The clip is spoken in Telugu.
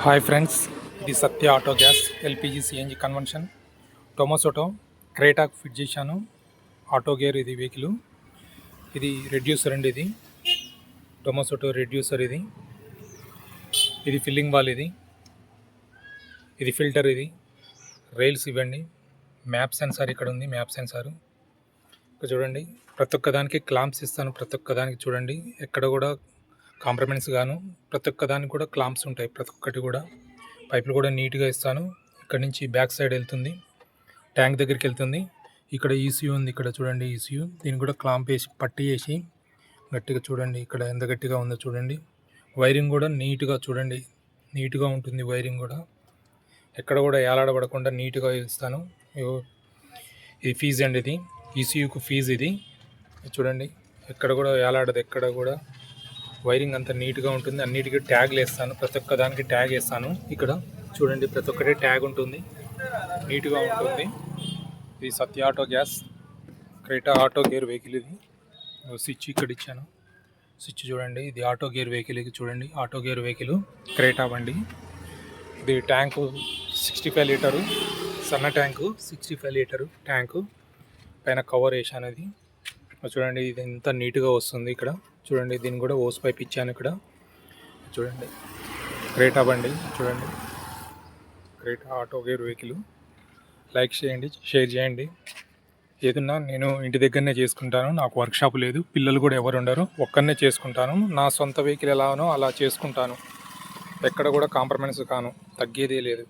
హాయ్ ఫ్రెండ్స్, ఇది Satya auto gas LPG CNG conversion Tomasetto క్రేటాకు ఫిట్ చేశాను. ఆటో గేర్ ఇది వెహికల్, ఇది రెడ్యూసర్ అండి. ఇది టొమోసోటో రెడ్యూసర్. ఇది ఫిల్లింగ్ వాల్, ఇది ఫిల్టర్, ఇది రైల్స్ ఇవ్వండి. మ్యాప్ సెన్సార్ ఇక్కడ ఉంది. మ్యాప్ సెన్సార్ ఇక్కడ చూడండి. ప్రతి ఒక్క దానికి క్లాంప్స్ ఇస్తాను. ప్రతి ఒక్క దానికి చూడండి, ఎక్కడ కూడా కాంప్రమైజ్ గాను. ప్రతి ఒక్క దానికి కూడా క్లాంప్స్ ఉంటాయి. ప్రతి ఒక్కటి కూడా పైపులు కూడా నీట్గా ఇస్తాను. ఇక్కడ నుంచి బ్యాక్ సైడ్ వెళ్తుంది, ట్యాంక్ దగ్గరికి వెళ్తుంది. ఇక్కడ ఈసీయూ ఉంది. ఇక్కడ చూడండి ఈసీయూ. దీన్ని కూడా క్లాంప్ వేసి పట్టి వేసి గట్టిగా చూడండి. ఇక్కడ ఎంత గట్టిగా ఉందో చూడండి. వైరింగ్ కూడా నీట్గా చూడండి, నీట్గా ఉంటుంది. వైరింగ్ కూడా ఎక్కడ కూడా ఏలాడబడకుండా నీట్గా ఇస్తాను. ఇది ఫీజ్ అండి. ఇది ఈసీయూకు ఫీజ్. ఇది చూడండి, ఎక్కడ కూడా ఏలాడదు. ఎక్కడ కూడా వైరింగ్ అంతా నీట్గా ఉంటుంది. అన్నిటికీ ట్యాగ్లు వేస్తాను. ప్రతి ఒక్క దానికి ట్యాగ్ వేస్తాను. ఇక్కడ చూడండి, ప్రతి ఒక్కటి ట్యాగ్ ఉంటుంది, నీట్గా ఉంటుంది. ఇది Satya auto gas Creta auto gear vehicle. ఇది స్విచ్ ఇక్కడ ఇచ్చాను. స్విచ్ చూడండి. ఇది ఆటో గేర్ వెహికల్. ఇది చూడండి, ఆటో గేర్ వెహికల్ క్రేటా బండి. ఇది ట్యాంకు 65 లీటరు, సన్న ట్యాంకు 65 లీటరు ట్యాంకు. పైన కవర్ వేసాను. ఇది చూడండి, ఇది ఎంత నీట్గా వస్తుంది. ఇక్కడ చూడండి, దీన్ని కూడా ఓస్ పైప్ ఇచ్చాను. ఇక్కడ చూడండి, క్రేటా బండి చూడండి, Creta auto gear vehicle. Like చేయండి, షేర్ చేయండి. ఏదన్నా నేను ఇంటి దగ్గరనే చేసుకుంటాను. నాకు వర్క్షాప్ లేదు, పిల్లలు కూడా ఎవరు ఉండరు, ఒక్కనే చేసుకుంటాను. నా సొంత వెహికల్ ఎలానో అలా చేసుకుంటాను. ఎక్కడ కూడా కాంప్రమైజ్ కాను, తగ్గేదే లేదు.